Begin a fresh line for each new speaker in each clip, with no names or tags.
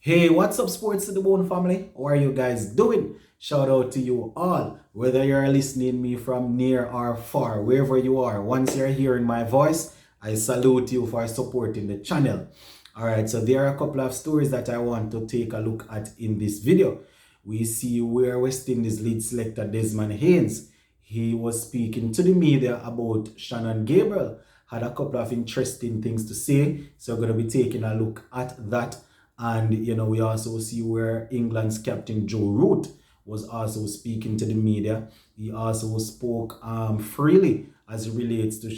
Hey, what's up, Sports to the Bone family? How are you guys doing? Shout out to you all, whether you're listening me from near or far, wherever you are. Once you're hearing my voice, I salute you for supporting the channel. All right, so there are a couple of stories that I want to take a look at in this video. We see where West Indies lead selector Desmond Haynes, he was speaking to the media about Shannon Gabriel, had a couple of interesting things to say. So we're going to be taking a look at that. And, we also see where England's captain Joe Root was also speaking to the media. He also spoke freely as it relates to,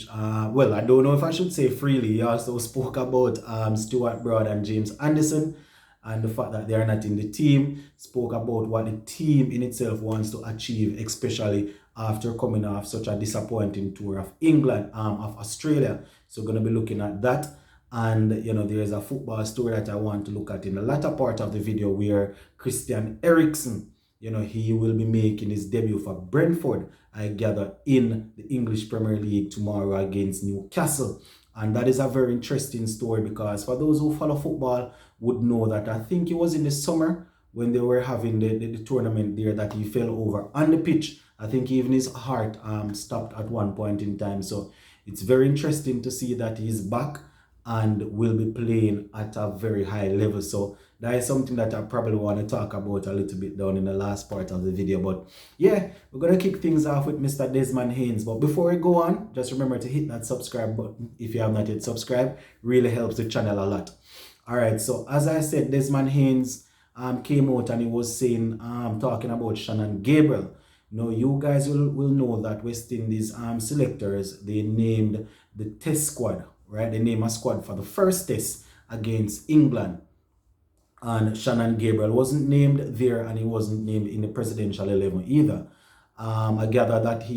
well, I don't know if I should say freely. He also spoke about Stuart Broad and James Anderson and the fact that they are not in the team, spoke about what the team in itself wants to achieve, especially after coming off such a disappointing tour of England, of Australia. So we're going to be looking at that. And, there's a football story that I want to look at in the latter part of the video where Christian Eriksen, he will be making his debut for Brentford, I gather, in the English Premier League tomorrow against Newcastle. And that is a very interesting story because for those who follow football would know that I think it was in the summer when they were having the tournament there that he fell over on the pitch. I think even his heart stopped at one point in time. So it's very interesting to see that he's back and will be playing at a very high level. So that is something that I probably want to talk about a little bit down in the last part of the video. But yeah, we're going to kick things off with Mr. Desmond Haynes. But before we go on, just remember to hit that subscribe button if you have not yet subscribed. Really helps the channel a lot. All right, so as I said, Desmond Haynes came out and he was saying, talking about Shannon Gabriel. Now, you guys will know that West Indies selectors, they named the test squad, right? They named a squad for the first test against England. And Shannon Gabriel wasn't named there and he wasn't named in the presidential 11 either. I gather that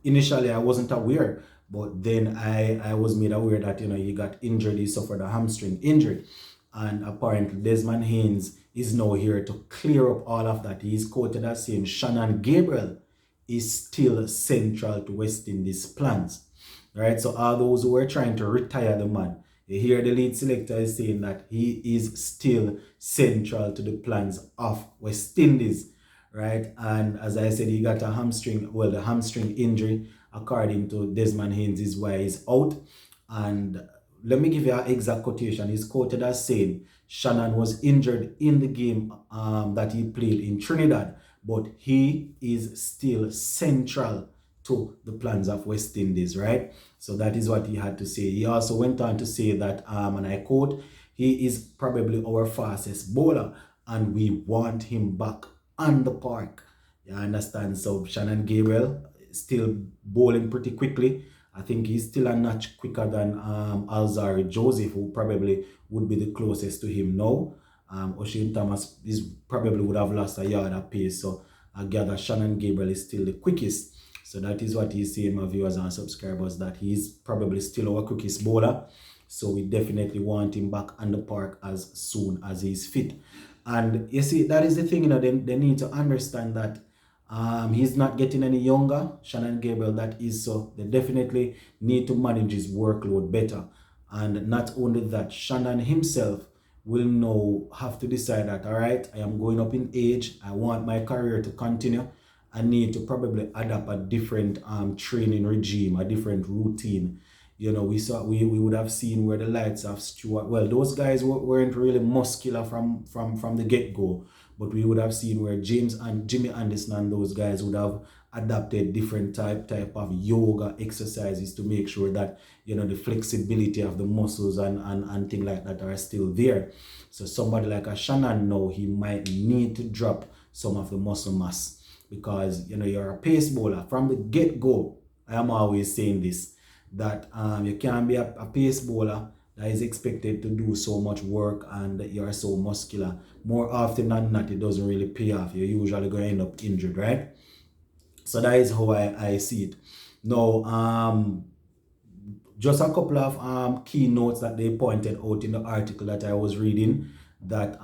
initially I wasn't aware, but then I was made aware that, he got injured, he suffered a hamstring injury. And apparently Desmond Haynes is now here to clear up all of that. He's quoted as saying Shannon Gabriel is still central to West Indies' plans. Right? So all those who are trying to retire the man, you hear the lead selector is saying that he is still central to the plans of West Indies. Right? And as I said, he got the hamstring injury, according to Desmond Haynes, is why he's out. And let me give you an exact quotation. He's quoted as saying, Shannon was injured in the game that he played in Trinidad, but he is still central to the plans of West Indies, right? So that is what he had to say. He also went on to say that, and I quote, he is probably our fastest bowler and we want him back on the park. You understand? So Shannon Gabriel still bowling pretty quickly. I think he's still a notch quicker than Alzarri Joseph, who probably would be the closest to him now. O'Shane Thomas probably would have lost a yard of pace. So I gather Shannon Gabriel is still the quickest. So that is what he's saying, my viewers and subscribers, that he's probably still our quickest bowler. So we definitely want him back on the park as soon as he's fit. And you see, that is the thing, they need to understand that he's not getting any younger, Shannon Gabriel, that is. So they definitely need to manage his workload better. And not only that, Shannon himself will now have to decide that, all right, I am going up in age, I want my career to continue. I need to probably adapt a different training regime, a different routine. We would have seen where the likes of Stuart, well, those guys weren't really muscular from the get-go, but we would have seen where James and Jimmy Anderson and those guys would have adapted different type of yoga exercises to make sure that, the flexibility of the muscles and things like that are still there. So somebody like a Shannon now, he might need to drop some of the muscle mass. Because, you're a pace bowler. From the get-go, I am always saying this, that you can't be a pace bowler that is expected to do so much work and you're so muscular. More often than not, it doesn't really pay off. You're usually going to end up injured, right? So that is how I see it. Now, just a couple of key notes that they pointed out in the article that I was reading, that,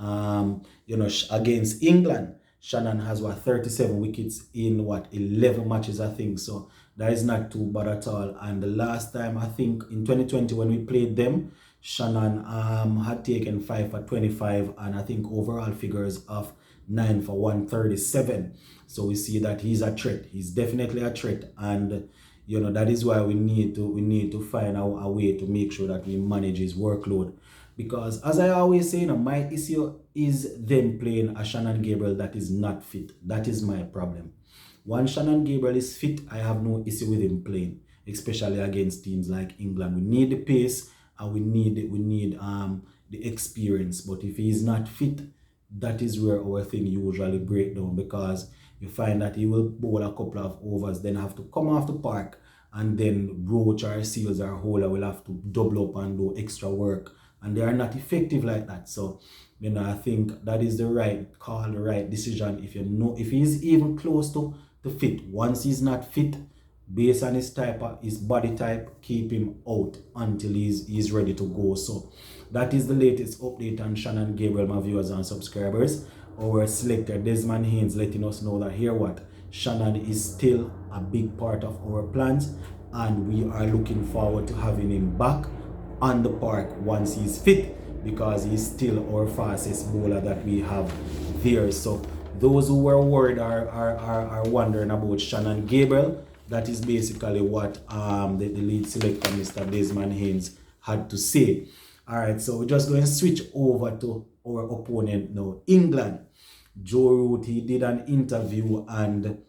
against England, Shannon has 37 wickets in 11 matches, I think. So that is not too bad at all. And the last time, I think in 2020 when we played them, Shannon had taken 5 for 25 and I think overall figures of 9 for 137. So we see that he's a threat. He's definitely a threat, and that is why we need to find a way to make sure that we manage his workload. Because as I always say, my issue is them playing a Shannon Gabriel that is not fit. That is my problem. Once Shannon Gabriel is fit, I have no issue with him playing, especially against teams like England. We need the pace and we need the experience. But if he is not fit, that is where our thing usually break down, because you find that he will bowl a couple of overs, then have to come off the park, and then Roach or Seals or Holder will have to double up and do extra work, and they are not effective like that. So I think that is the right call, the right decision. If he's even close to fit, once he's not fit, based on his body type, keep him out until he's ready to go. So that is the latest update on Shannon Gabriel, my viewers and subscribers. Our selector Desmond Haynes letting us know that Shannon is still a big part of our plans, and we are looking forward to having him back on the park once he's fit, because he's still our fastest bowler that we have there. So those who were worried are wondering about Shannon Gabriel. That is basically what the lead selector, Mr. Desmond Haynes, had to say. All right, so we're just going to switch over to our opponent now, England. Joe Root, he did an interview, and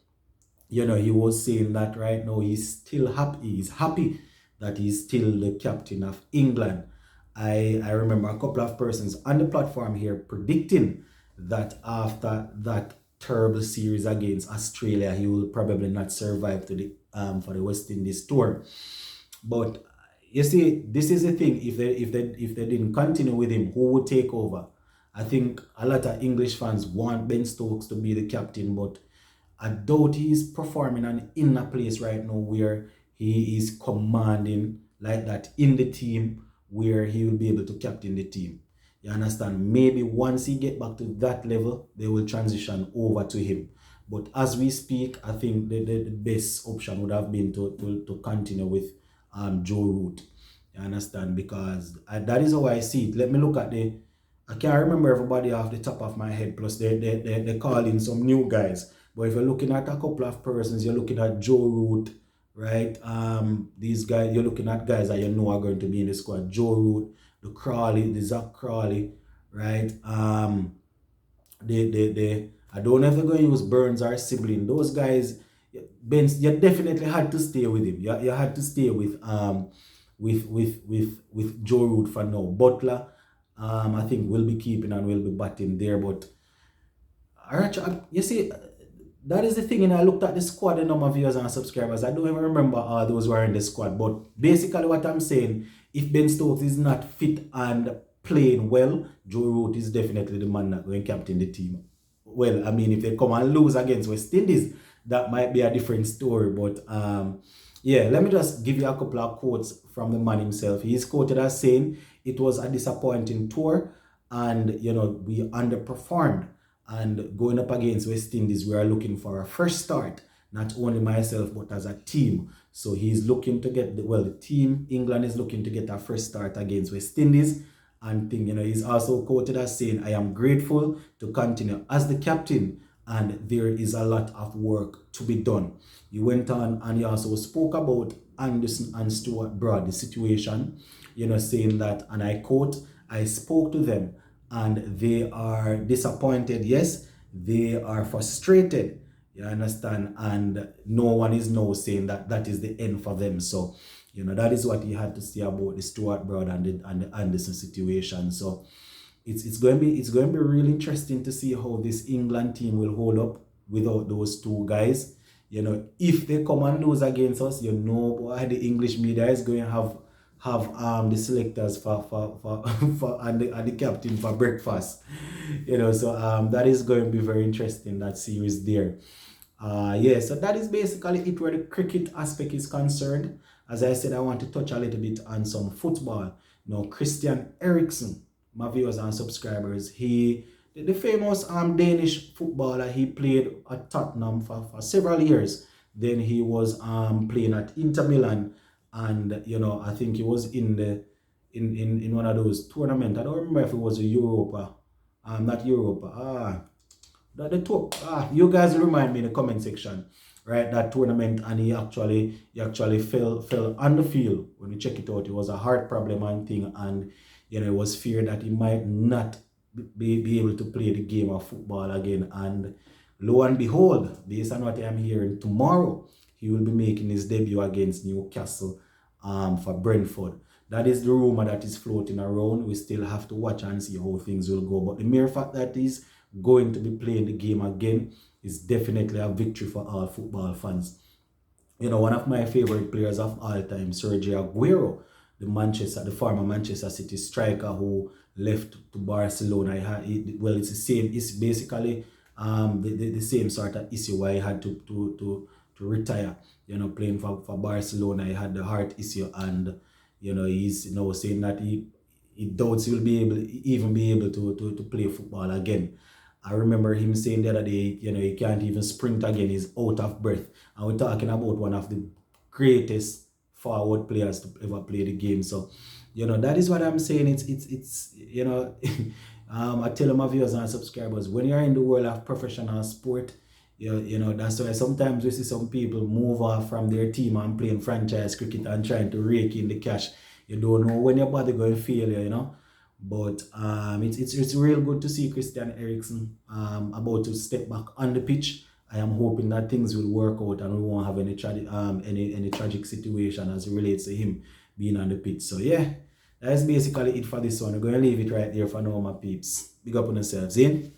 he was saying that right now he's still happy. He's happy that he's still the captain of England. I remember a couple of persons on the platform here predicting that after that terrible series against Australia, he will probably not survive to the for the West Indies tour. But you see, this is the thing. If they didn't continue with him, who would take over? I think a lot of English fans want Ben Stokes to be the captain, but I doubt he's performing in a place right now where he is commanding like that in the team, where he will be able to captain the team. You understand? Maybe once he get back to that level, they will transition over to him. But as we speak, I think the best option would have been to continue with Joe Root. You understand? Because that is how I see it. Let me look at I can't remember everybody off the top of my head, plus they call in some new guys. But if you're looking at a couple of persons, you're looking at Joe Root, right? These guys, you're looking at guys that are going to be in the squad. Joe Root, the Zach Crawley, right? I don't know if they're going to use Burns or Sibling. Those guys, Ben, you definitely had to stay with him. You had to stay with Joe Root for now. Butler, I think we'll be keeping and we'll be batting there. But you see, that is the thing. And I looked at the squad, the number of viewers and subscribers. I don't even remember all those who are in the squad. But basically what I'm saying, if Ben Stokes is not fit and playing well, Joe Root is definitely the man that going to captain the team. Well, I mean, if they come and lose against West Indies, that might be a different story. But yeah, let me just give you a couple of quotes from the man himself. He's quoted as saying, "It was a disappointing tour, and we underperformed. And going up against West Indies, we are looking for a fresh start. Not only myself, but as a team." So he's looking to get the team England is looking to get a fresh start against West Indies. And he's also quoted as saying, "I am grateful to continue as the captain, and there is a lot of work to be done." He went on and he also spoke about Anderson and Stuart Broad, the situation, saying that, and I quote, "I spoke to them and they are disappointed. Yes, they are frustrated. You understand? And no one is now saying that is the end for them." So, that is what he had to say about the Stuart Broad and the Anderson situation. So it's going to be really interesting to see how this England team will hold up without those two guys. If they come and lose against us, why the English media is going to have the selectors and the captain for breakfast. So that is going to be very interesting, that series there. So that is basically it where the cricket aspect is concerned. As I said, I want to touch a little bit on some football. Christian Eriksen, my viewers and subscribers, the famous Danish footballer, he played at Tottenham for several years. Then he was playing at Inter Milan, and I think he was in in one of those tournaments. I don't remember if it was a Europa. Not Europa. You guys remind me in the comment section, right? That tournament, and he actually fell on the field. When we check it out, it was a heart problem and thing, and it was feared that he might not be able to play the game of football again. And lo and behold, based on what I'm hearing, tomorrow he will be making his debut against Newcastle for Brentford. That is the rumor that is floating around. We still have to watch and see how things will go. But the mere fact that he's going to be playing the game again is definitely a victory for all football fans. One of my favorite players of all time, Sergio Aguero, the former Manchester City striker who left to Barcelona. It's the same. It's basically the same sort of issue why he had to retire. Playing for Barcelona, he had the heart issue, and he's saying that he doubts he'll even be able to play football again. I remember him saying the other day, he can't even sprint again. He's out of breath. And we're talking about one of the greatest forward players to ever play the game. So, that is what I'm saying. It's I tell my viewers and subscribers, when you're in the world of professional sport, that's why sometimes we see some people move off from their team and playing franchise cricket and trying to rake in the cash. You don't know when your body going to fail you, But it's real good to see Christian Eriksen about to step back on the pitch. I am hoping that things will work out and we won't have any tragic situation as it relates to him being on the pitch. So yeah, that's basically it for this one. We're going to leave it right there for now, my peeps. Big up on yourselves, in.